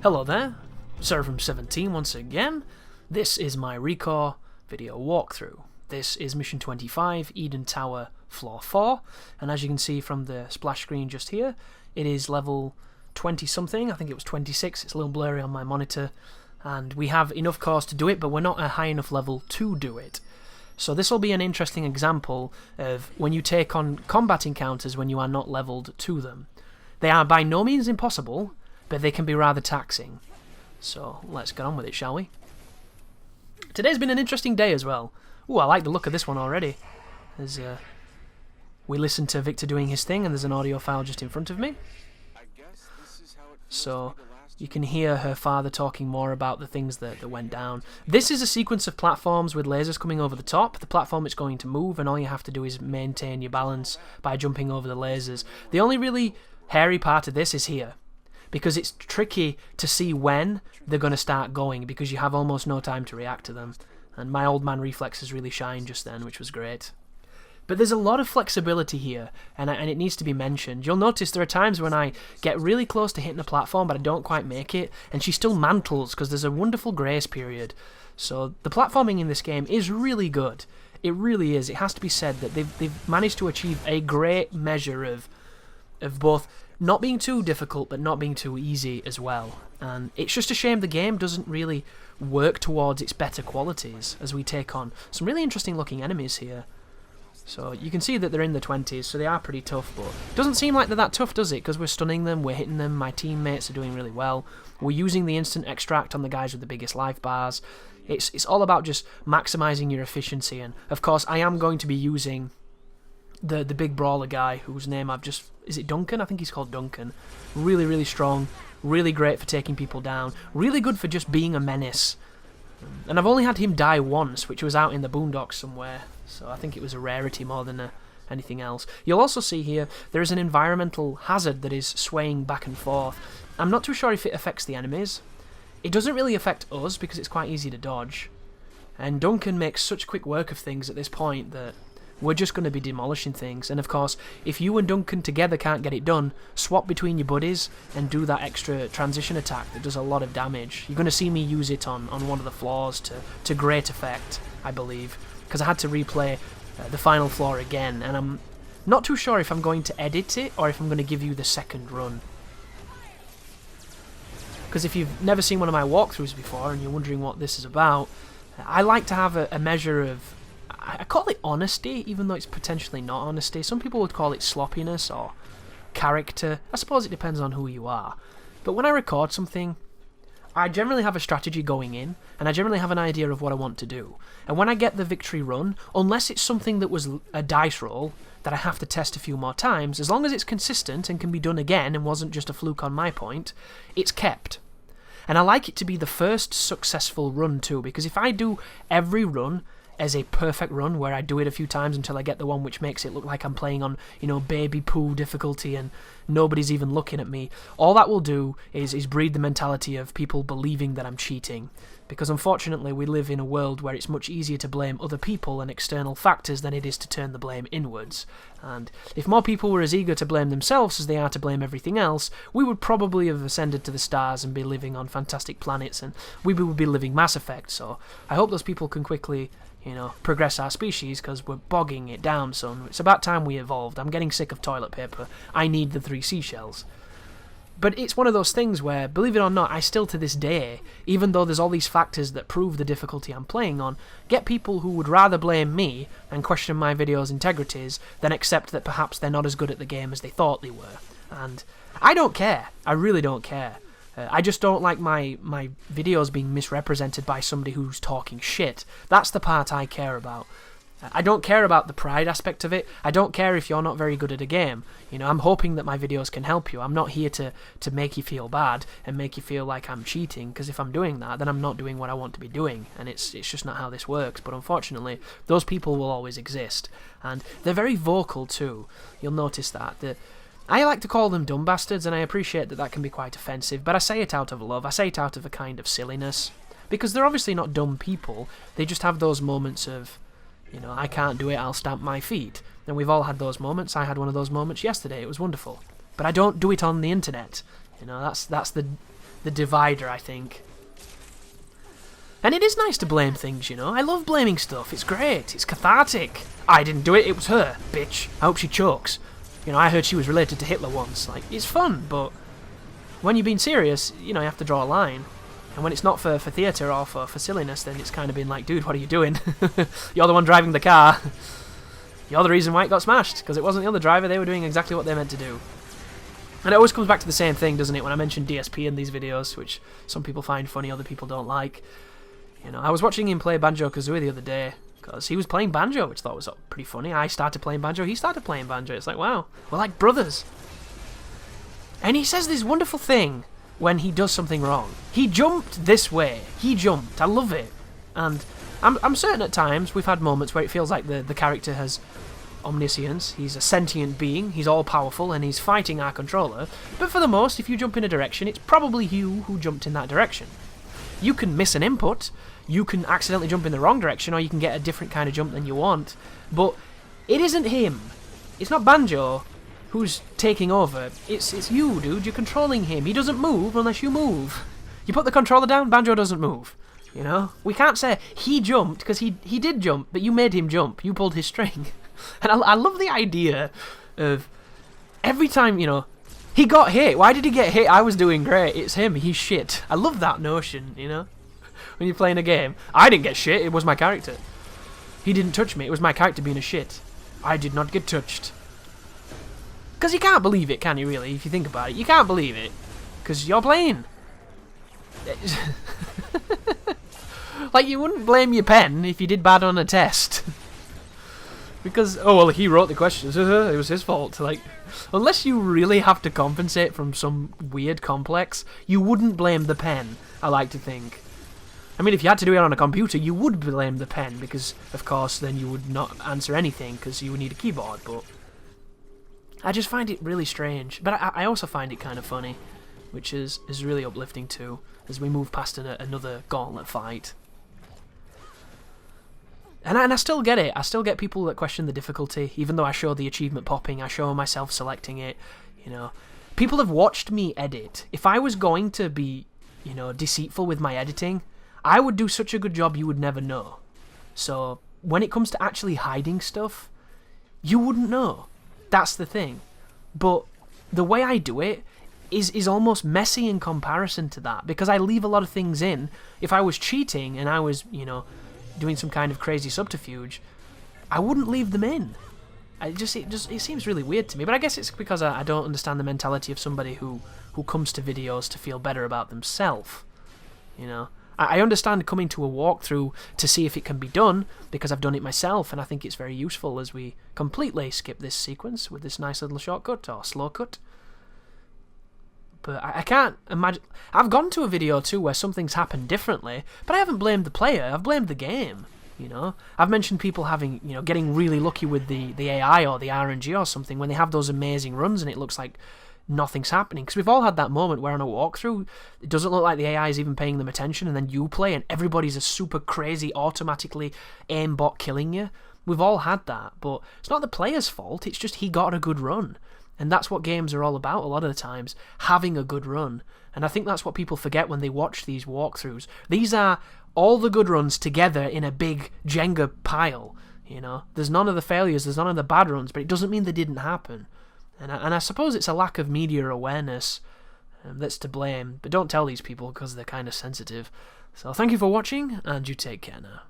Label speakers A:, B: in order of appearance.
A: Hello there, Seraphim17 once again. This is my ReCore video walkthrough. This is Mission 25, Eden Tower, Floor 4, and as you can see from the splash screen just here, it is level 20 something, I think it was 26, it's a little blurry on my monitor, and we have enough cores to do it, but we're not at a high enough level to do it. So this will be an interesting example of when you take on combat encounters when you are not leveled to them. They are by no means impossible, but they can be rather taxing. So let's get on with it, shall we? Today's been an interesting day as well. Ooh, I like the look of this one already. There's we listened to Victor doing his thing, and there's an audio file just in front of me. So you can hear her father talking more about the things that went down. This is a sequence of platforms with lasers coming over the top. The platform is going to move, and all you have to do is maintain your balance by jumping over the lasers. The only really hairy part of this is here, because it's tricky to see when they're going to start going, because you have almost no time to react to them. And my old man reflexes really shined just then, which was great. But there's a lot of flexibility here, and it needs to be mentioned. You'll notice there are times when I get really close to hitting the platform, but I don't quite make it, and she still mantles, because there's a wonderful grace period. So the platforming in this game is really good. It really is. It has to be said that they've managed to achieve a great measure of both not being too difficult, but not being too easy as well. And it's just a shame the game doesn't really work towards its better qualities as we take on some really interesting looking enemies here. So you can see that they're in the 20s, so they are pretty tough, but it doesn't seem like they're that tough, does it? Because we're stunning them, we're hitting them, my teammates are doing really well. We're using the instant extract on the guys with the biggest life bars. It's all about just maximising your efficiency, and of course I am going to be using the big brawler guy whose name I've just... Is it Duncan? I think he's called Duncan. Really, really strong, really great for taking people down, really good for just being a menace. And I've only had him die once, which was out in the boondocks somewhere, so I think it was a rarity more than anything else. You'll also see here there is an environmental hazard that is swaying back and forth. I'm not too sure if it affects the enemies. It doesn't really affect us because it's quite easy to dodge. And Duncan makes such quick work of things at this point that we're just going to be demolishing things. And of course, if you and Duncan together can't get it done, swap between your buddies and do that extra transition attack that does a lot of damage. You're going to see me use it on one of the floors to great effect, I believe, because I had to replay the final floor again, and I'm not too sure if I'm going to edit it or if I'm going to give you the second run. Because if you've never seen one of my walkthroughs before and you're wondering what this is about, I like to have a measure of... I call it honesty, even though it's potentially not honesty. Some people would call it sloppiness or character. I suppose it depends on who you are. But when I record something, I generally have a strategy going in, and I generally have an idea of what I want to do. And when I get the victory run, unless it's something that was a dice roll that I have to test a few more times, as long as it's consistent and can be done again and wasn't just a fluke on my point, it's kept. And I like it to be the first successful run too, because if I do every run as a perfect run where I do it a few times until I get the one which makes it look like I'm playing on, you know, baby poo difficulty and nobody's even looking at me, all that will do is breed the mentality of people believing that I'm cheating. Because unfortunately we live in a world where it's much easier to blame other people and external factors than it is to turn the blame inwards. And if more people were as eager to blame themselves as they are to blame everything else, we would probably have ascended to the stars and be living on fantastic planets, and we would be living Mass Effect. So I hope those people can quickly, you know, progress our species, because we're bogging it down, son. It's about time we evolved. I'm getting sick of toilet paper. I need the 3 seashells. But it's one of those things where, believe it or not, I still to this day, even though there's all these factors that prove the difficulty I'm playing on, get people who would rather blame me and question my videos' integrities than accept that perhaps they're not as good at the game as they thought they were. And I don't care. I really don't care. I just don't like my videos being misrepresented by somebody who's talking shit. That's the part I care about. I don't care about the pride aspect of it. I don't care if you're not very good at a game. You know, I'm hoping that my videos can help you. I'm not here to make you feel bad and make you feel like I'm cheating, because if I'm doing that, then I'm not doing what I want to be doing, and it's just not how this works. But unfortunately, those people will always exist, and they're very vocal too. You'll notice that. I like to call them dumb bastards, and I appreciate that can be quite offensive, but I say it out of love. I say it out of a kind of silliness, because they're obviously not dumb people. They just have those moments of, you know, I can't do it, I'll stamp my feet. And we've all had those moments. I had one of those moments yesterday. It was wonderful. But I don't do it on the internet. You know, that's the the divider, I think. And it is nice to blame things, you know. I love blaming stuff. It's great. It's cathartic. I didn't do it. It was her, bitch. I hope she chokes. You know, I heard she was related to Hitler once. Like, it's fun, but when you're being serious, you know, you have to draw a line. And when it's not for theatre or for silliness, then it's kind of been like, dude, what are you doing? You're the one driving the car. You're the reason why it got smashed, because it wasn't the other driver. They were doing exactly what they meant to do. And it always comes back to the same thing, doesn't it, when I mention DSP in these videos, which some people find funny, other people don't like. You know, I was watching him play Banjo-Kazooie the other day, because he was playing banjo, which I thought was pretty funny. I started playing banjo, he started playing banjo. It's like, wow, we're like brothers. And he says this wonderful thing when he does something wrong. He jumped this way. He jumped. I love it. And I'm certain at times we've had moments where it feels like the character has omniscience. He's a sentient being. He's all-powerful, and he's fighting our controller. But for the most, if you jump in a direction, it's probably you who jumped in that direction. You can miss an input. You can accidentally jump in the wrong direction, or you can get a different kind of jump than you want. But it isn't him. It's not Banjo who's taking over. It's you, dude. You're controlling him. He doesn't move unless you move. You put the controller down, Banjo doesn't move. You know? We can't say he jumped, because he did jump, but you made him jump. You pulled his string. And I love the idea of every time, you know, he got hit. Why did he get hit? I was doing great. It's him. He's shit. I love that notion, you know? When you're playing a game. I didn't get shit. It was my character. He didn't touch me. It was my character being a shit. I did not get touched. Because you can't believe it, can you, really? If you think about it. You can't believe it. Because you're playing. Like, you wouldn't blame your pen if you did bad on a test. Because, oh, well, he wrote the questions. It was his fault. Like, unless you really have to compensate from some weird complex, you wouldn't blame the pen, I like to think. I mean, if you had to do it on a computer, you would blame the pen, because, of course, then you would not answer anything, because you would need a keyboard, but I just find it really strange. But I also find it kind of funny, which is really uplifting, too, as we move past another gauntlet fight. And I still get it. I still get people that question the difficulty, even though I show the achievement popping, I show myself selecting it, you know. People have watched me edit. If I was going to be, you know, deceitful with my editing, I would do such a good job you would never know. So, when it comes to actually hiding stuff, you wouldn't know. That's the thing. But the way I do it is almost messy in comparison to that, because I leave a lot of things in. If I was cheating and I was, you know, doing some kind of crazy subterfuge, I wouldn't leave them in. It seems really weird to me, but I guess it's because I don't understand the mentality of somebody who comes to videos to feel better about themselves. You know, I understand coming to a walkthrough to see if it can be done, because I've done it myself, and I think it's very useful as we completely skip this sequence with this nice little shortcut, or slow cut. But I can't imagine. I've gone to a video too where something's happened differently, but I haven't blamed the player. I've blamed the game. You know, I've mentioned people having, you know, getting really lucky with the AI or the RNG or something when they have those amazing runs and it looks like nothing's happening. Because we've all had that moment where on a walkthrough it doesn't look like the AI is even paying them attention, and then you play and everybody's a super crazy automatically aimbot killing you. We've all had that, but it's not the player's fault. It's just he got a good run. And that's what games are all about a lot of the times, having a good run. And I think that's what people forget when they watch these walkthroughs. These are all the good runs together in a big Jenga pile, you know. There's none of the failures, there's none of the bad runs, but it doesn't mean they didn't happen. And I suppose it's a lack of media awareness that's to blame, but don't tell these people because they're kind of sensitive. So thank you for watching, and you take care now.